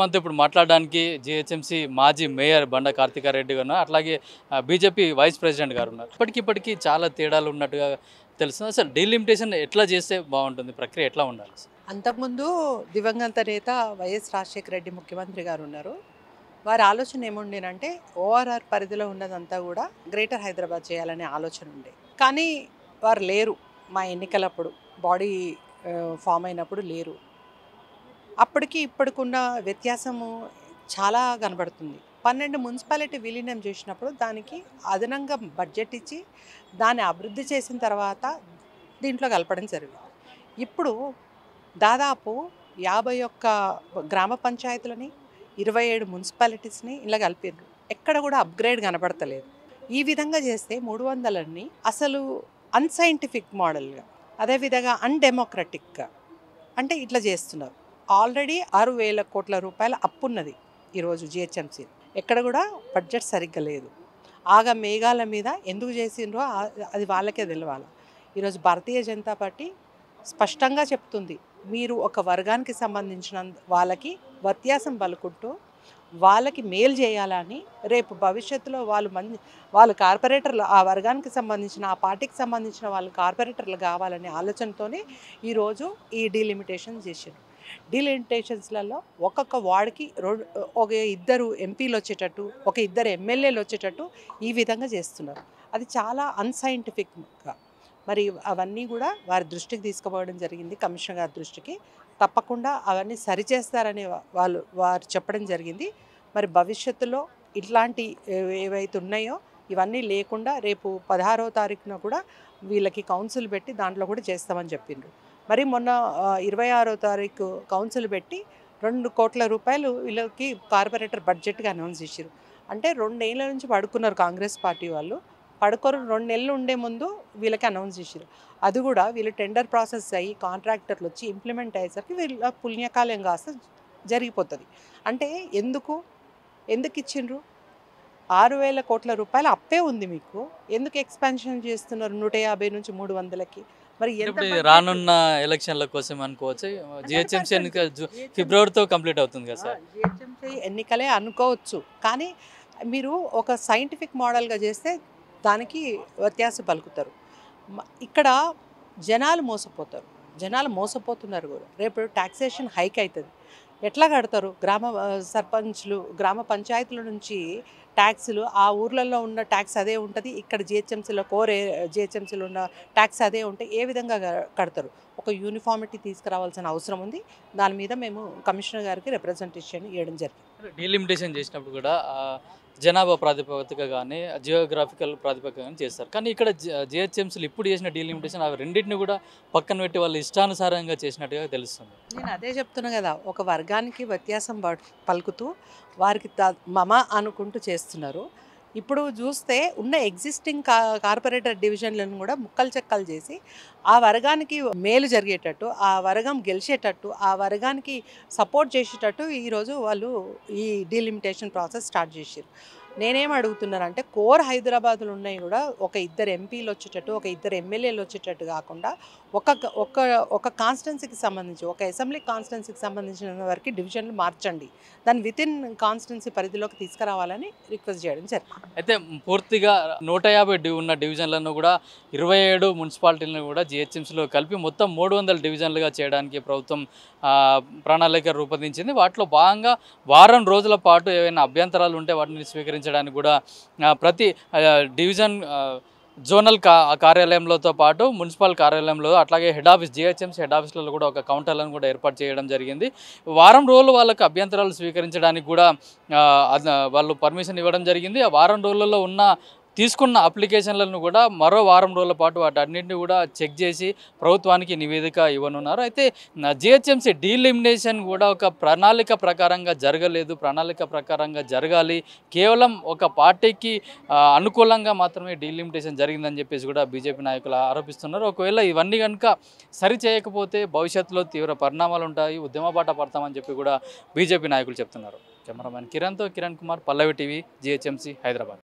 మనతో ఇప్పుడు మాట్లాడడానికి జీహెచ్ఎంసీ మాజీ మేయర్ బండా కార్తికారెడ్డి గారు ఉన్నారు. అట్లాగే బీజేపీ వైస్ ప్రెసిడెంట్ గారు ఉన్నారు. ఇప్పటికిప్పటికీ చాలా తేడాలు ఉన్నట్టుగా తెలుస్తుంది. అసలు డీలిమిటేషన్ ఎట్లా చేస్తే బాగుంటుంది? ప్రక్రియ ఎట్లా ఉండాలి? అంతకుముందు దివంగత నేత వైఎస్ రాజశేఖర రెడ్డి ముఖ్యమంత్రి గారు ఉన్నారు. వారి ఆలోచన ఏముండేనంటే ఓఆర్ఆర్ పరిధిలో ఉన్నదంతా కూడా గ్రేటర్ హైదరాబాద్ చేయాలనే ఆలోచన ఉండే. కానీ వారు లేరు. మా ఎన్నికలప్పుడు బాడీ ఫామ్ అయినప్పుడు లేరు. అప్పటికి ఇప్పటికున్న వ్యత్యాసము చాలా కనబడుతుంది. 12 మున్సిపాలిటీ విలీనం చేసినప్పుడు దానికి అదనంగా బడ్జెట్ ఇచ్చి దాన్ని అభివృద్ధి చేసిన తర్వాత దీంట్లో కలపడం జరిగింది. ఇప్పుడు దాదాపు 51 గ్రామ పంచాయతీలని 27 మున్సిపాలిటీస్ని ఇలా కలిపారు. ఎక్కడ కూడా అప్గ్రేడ్ కనబడతలేదు. ఈ విధంగా చేస్తే 300ని అసలు అన్సైంటిఫిక్ మోడల్గా, అదేవిధంగా అన్డెమోక్రటిక్గా అంటే ఇట్లా చేస్తున్నారు. ఆల్రెడీ 6,000 కోట్ల రూపాయల అప్పు ఉన్నది ఈరోజు జిహెచ్ఎంసీ. ఎక్కడ కూడా బడ్జెట్ సరిగ్గా లేదు. ఆగా మేఘాల మీద ఎందుకు చేసిండ్రో అది వాళ్ళకే తెలవాలి. ఈరోజు భారతీయ జనతా పార్టీ స్పష్టంగా చెప్తుంది, మీరు ఒక వర్గానికి సంబంధించిన వాళ్ళకి వ్యత్యాసం పలుకుంటూ వాళ్ళకి మేలు చేయాలని, రేపు భవిష్యత్తులో వాళ్ళు కార్పొరేటర్లు, ఆ వర్గానికి సంబంధించిన, ఆ పార్టీకి సంబంధించిన వాళ్ళు కార్పొరేటర్లు కావాలనే ఆలోచనతోనే ఈరోజు ఈ డీలిమిటేషన్ చేశారు. డీలిమిటేషన్స్లలో ఒక్కొక్క వార్డుకి ఒక 2 ఎంపీలు వచ్చేటట్టు, ఒక 2 ఎమ్మెల్యేలు వచ్చేటట్టు ఈ విధంగా చేస్తున్నారు. అది చాలా అన్సైంటిఫిక్గా. మరి అవన్నీ కూడా వారి దృష్టికి తీసుకుపోవడం జరిగింది, కమిషనర్ గారి దృష్టికి. తప్పకుండా అవన్నీ సరిచేస్తారని వారు చెప్పడం జరిగింది. మరి భవిష్యత్తులో ఇట్లాంటి ఏవైతే ఉన్నాయో ఇవన్నీ లేకుండా రేపు 16వ తారీఖున కూడా వీళ్ళకి కౌన్సిల్ పెట్టి దాంట్లో కూడా చేస్తామని చెప్పిండ్రు. మరి మొన్న 26వ తారీఖు కౌన్సిల్ పెట్టి 2 కోట్ల రూపాయలు వీళ్ళకి కార్పొరేటర్ బడ్జెట్గా అనౌన్స్ చేశారు. అంటే 2 ఏళ్ళ నుంచి పడుకున్నారు కాంగ్రెస్ పార్టీ వాళ్ళు. 2 నెలలు ఉండే ముందు వీళ్ళకి అనౌన్స్ చేశారు. అది కూడా వీళ్ళు టెండర్ ప్రాసెస్ అయ్యి కాంట్రాక్టర్లు వచ్చి ఇంప్లిమెంట్ అయ్యేసరికి వీళ్ళ పుణ్యకాలం కాస్త జరిగిపోతుంది. అంటే ఎందుకు ఇచ్చిండ్రు? 6,000 కోట్ల రూపాయల అప్పే ఉంది మీకు. ఎందుకు ఎక్స్పాన్షన్ చేస్తున్నారు 150 నుంచి 300కి? మరి ఇప్పుడు రానున్న ఎలక్షన్ల కోసం అనుకోవచ్చు. జిహెచ్ఎంసీ ఎన్నిక ఫిబ్రవరితో కంప్లీట్ అవుతుంది కదా సార్? జిహెచ్ఎంసీ ఎన్నికలే అనుకోవచ్చు. కానీ మీరు ఒక సైంటిఫిక్ మోడల్గా చేస్తే దానికి వ్యత్యాసం పలుకుతారు. ఇక్కడ జనాలు మోసపోతున్నారు కూడా. రేపు ట్యాక్సేషన్ హైక్ అవుతుంది. ఎట్లా కడతారు? సర్పంచ్లు, గ్రామ పంచాయతీల నుంచి ట్యాక్సులు, ఆ ఊర్లలో ఉన్న ట్యాక్స్ అదే ఉంటుంది, ఇక్కడ జిహెచ్ఎంసీలో ఉన్న ట్యాక్స్ అదే ఉంటే ఏ విధంగా కడతారు? ఒక యూనిఫామిటీ తీసుకురావాల్సిన అవసరం ఉంది. దాని మీద మేము కమిషనర్ గారికి రిప్రజెంటేషన్ ఇవ్వడం జరిగింది. డీలిమిటేషన్ చేసినప్పుడు కూడా జనాభా ప్రాతిపదిక కానీ జియోగ్రాఫికల్ ప్రాతిపదిక కానీ చేస్తారు. కానీ ఇక్కడ జిహెచ్ఎంసీలు ఇప్పుడు చేసిన డీలిమిటేషన్ అవి రెండింటిని కూడా పక్కన పెట్టి వాళ్ళు ఇష్టానుసారంగా చేసినట్టుగా తెలుస్తుంది. నేను అదే చెప్తున్నా కదా, ఒక వర్గానికి వ్యత్యాసం పలుకుతూ వారికి మమ అనుకుంటూ చేస్తున్నారు. ఇప్పుడు చూస్తే ఉన్న ఎగ్జిస్టింగ్ కార్పొరేటర్ డివిజన్లను కూడా ముక్కలు చెక్కలు చేసి ఆ వర్గానికి మేలు జరిగేటట్టు, ఆ వర్గం గెలిచేటట్టు, ఆ వర్గానికి సపోర్ట్ చేసేటట్టు ఈరోజు వాళ్ళు ఈ డీలిమిటేషన్ ప్రాసెస్ స్టార్ట్ చేశారు. నేనేం అడుగుతున్నానంటే కోర్ హైదరాబాద్లో ఉన్నాయి కూడా ఒక 2 ఎంపీలు వచ్చేటట్టు, ఒక 2 ఎమ్మెల్యేలు వచ్చేటట్టు కాకుండా ఒక కాన్స్టిట్యున్సీకి సంబంధించి, ఒక అసెంబ్లీ కాన్స్టిట్యున్సీకి సంబంధించిన వరకు డివిజన్లు మార్చండి, దాన్ని వితిన్ కాన్స్టిట్యున్సీ పరిధిలోకి తీసుకురావాలని రిక్వెస్ట్ చేయడం జరిగింది. అయితే పూర్తిగా 150 ఉన్న డివిజన్లను కూడా 27 మున్సిపాలిటీలను కూడా జిహెచ్ఎంసీలో కలిపి మొత్తం 300 డివిజన్లుగా చేయడానికి ప్రభుత్వం ప్రణాళిక రూపొందించింది. వాటిలో భాగంగా వారం రోజుల పాటు ఏవైనా అభ్యంతరాలు ఉంటే వాటిని స్వీకరించడానికి కూడా ప్రతి డివిజన్ జోనల్ కార్యాలయంలోతో పాటు మున్సిపల్ కార్యాలయంలో, అట్లాగే జిహెచ్ఎంసీ హెడ్ ఆఫీస్లలో కూడా ఒక కౌంటర్లను కూడా ఏర్పాటు చేయడం జరిగింది. వారం రోజులు వాళ్ళకు అభ్యంతరాలు స్వీకరించడానికి కూడా వాళ్ళు పర్మిషన్ ఇవ్వడం జరిగింది. ఆ వారం రోజులలో తీసుకున్న అప్లికేషన్లను కూడా మరో వారం రోజుల పాటు వాటన్నింటినీ కూడా చెక్ చేసి ప్రభుత్వానికి నివేదిక ఇవ్వనున్నారు. అయితే జిహెచ్ఎంసీ డీలిమినేషన్ కూడా ఒక ప్రణాళిక ప్రకారంగా జరగలేదు, ప్రణాళిక ప్రకారంగా జరగాలి, కేవలం ఒక పార్టీకి అనుకూలంగా మాత్రమే డీలిమిటేషన్ జరిగిందని చెప్పేసి కూడా బీజేపీ నాయకులు ఆరోపిస్తున్నారు. ఒకవేళ ఇవన్నీ కనుక సరి చేయకపోతే భవిష్యత్తులో తీవ్ర పరిణామాలు ఉంటాయి, ఉద్యమ బాట పడతామని చెప్పి కూడా బీజేపీ నాయకులు చెప్తున్నారు. కెమెరామెన్ కిరణ్తో కిరణ్ కుమార్, పల్లవి టీవీ, జిహెచ్ఎంసీ హైదరాబాద్.